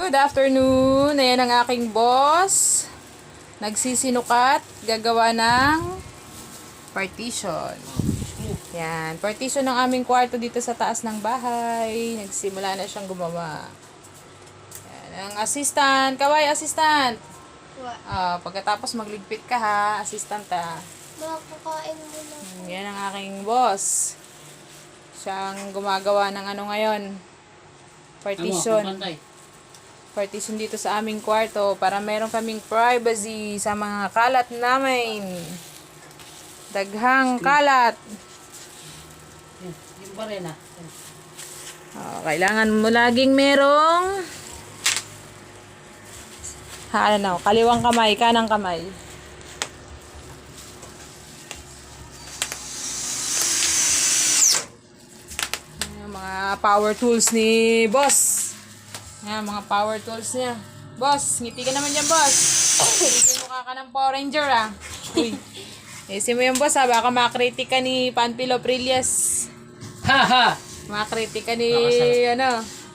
Good afternoon. Ayan ang aking boss. Nagsisinukat. Gagawa ng partition. Yan. Partition ng aming kwarto dito sa taas ng bahay. Nagsimula na siyang gumawa. Yan. Ang assistant. Kaway, assistant. Pagkatapos magligpit ka ha. Assistant ha. Makakain mo na. Yan ang aking boss. Siyang gumagawa ng ano ngayon. Partition. Partition dito sa aming kwarto para meron kaming privacy sa mga kalat namin. Daghang kalat. Yung ba rin ah? Kailangan mo laging merong kaliwang kamay, kanang kamay. Yung mga power tools ni boss. Yan, mga power tools niya. Boss, ngiti ka naman yan, boss. Ngiti mo ka ng Power Ranger, ah. Uy. Isin mo yung boss, ha. Baka makritik ka ni Panfilo Prillas. Haha! Makritik ka ni,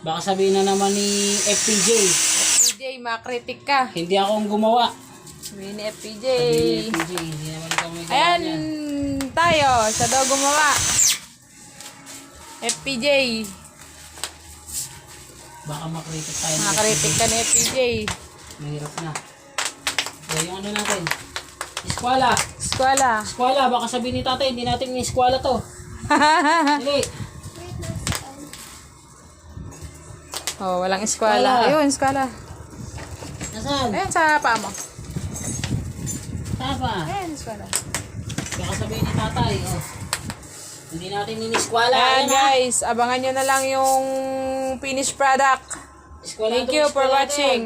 Baka sabihin na naman ni FPJ. FPJ, makritik ka. Hindi akong gumawa. Sabihin ni FPJ. Sabihin ni FPJ, hindi naman kami gawa Ayan, niyan. tayo. Siya daw gumawa. FPJ. Baka makritik tayo. Makritik ka ni FPJ. Mahirap na. So, yung ano natin. Eskwela. Eskwela. Eskwela, baka sabihin ni tatay, hindi natin yung eskwela to. Dali. Oh, walang eskwela. Eskwela. Ayun, eskwela. Nasaan? Ayan, sa paa mo. Tapa. Ayan, eskwela. Baka sabihin ni tatay, oh. Hindi natin yung eskwela. Ayan, Ayan, ah. guys. Abangan nyo na lang yung finished product. Eskwela Thank to, you for eskwela to. watching.